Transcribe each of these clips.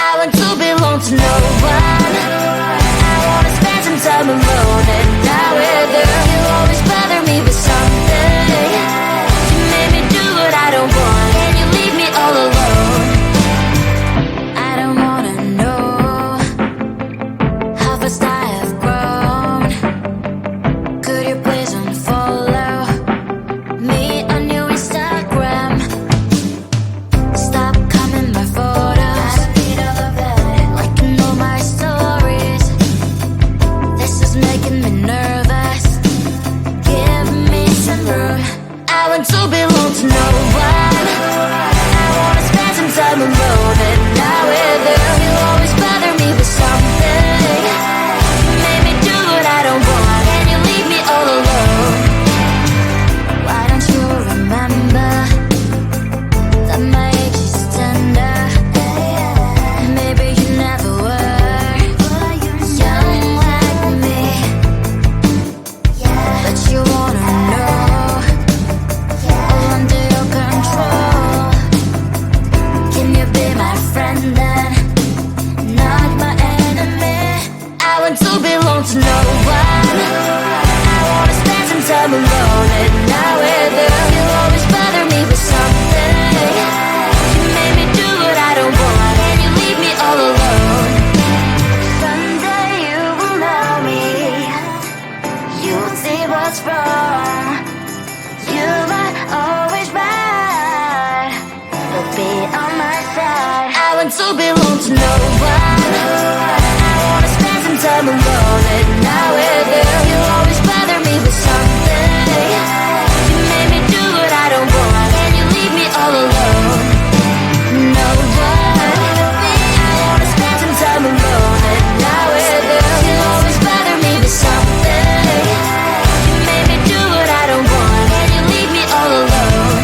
I want to belong to no one. I wanna spend some time alone and not with her. You always bother me with something. You made me do what I don't want, and you leave me all alone. I don't wanna know how fast I have grown. Could you please unfollow me on your Instagram? Stop coming my photos. I need all of that. Liking all my stories. This is making me nervous. Give me some room. I want to belong to no one. I wanna spend some time alone and not with her. You always bother me with something. You made me do what I don't want, and you leave me all alone. Why don't you remember that my age is tender? Maybe you never were young like me, but you wanna know all under your control. Can you be my friend then, not my enemy? I want to belong to no one. I wanna spend some time alone and not with her. You always bother me with something. You made me do what I don't want, and you leave me all alone. Someday you will know me. You'll see what's wrong. You might always right, but be on my side. I want to belong to no one. I wanna spend some time alone and not with her. You always bother me with something. You made me do what I don't want, and you leave me all alone. No one. I wanna spend some time alone and not with her. You always bother me with something. You made me do what I don't want, and you leave me all alone.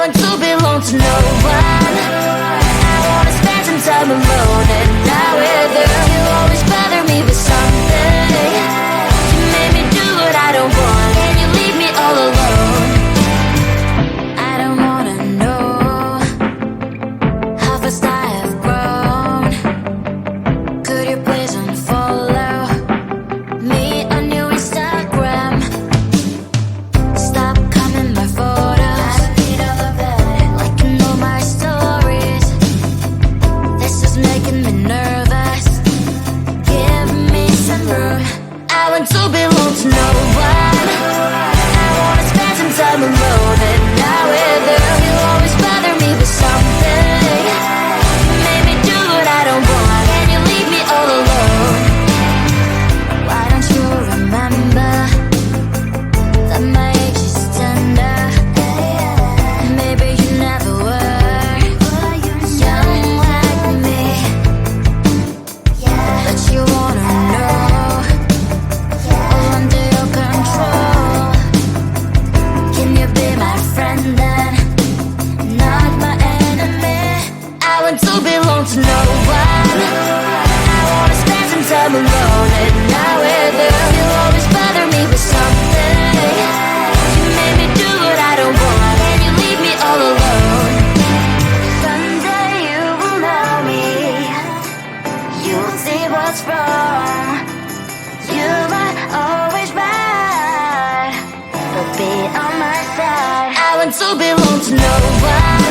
want to belong to no one. I wanna spend some time alone and not with her. You always bother me with something. You made me do what I don't want, and you leave me all alone. I don't wanna know how fast I have grown. Could you please unfollow me on your Instagram? Stop coming my photos. I need all of it, liking all my stories. This is making me nervous. Give me some room. I want to belong to no one. I wanna spend some time alone and not with her. You always bother me with something. You made me do what I don't want, and you leave me all alone. Why don't you remember that my age is tender? Maybe you never were young like me, but you wanna know all under your control. Can you be my friend then, not my enemy? I want to belong to no one. I wanna spend some time alone and not with her. You always bother me with something. You made me do what I don't want, and you leave me all alone. Someday you will know me. You will see what's wrong. You might always right, but be on my side. I want to belong to no one.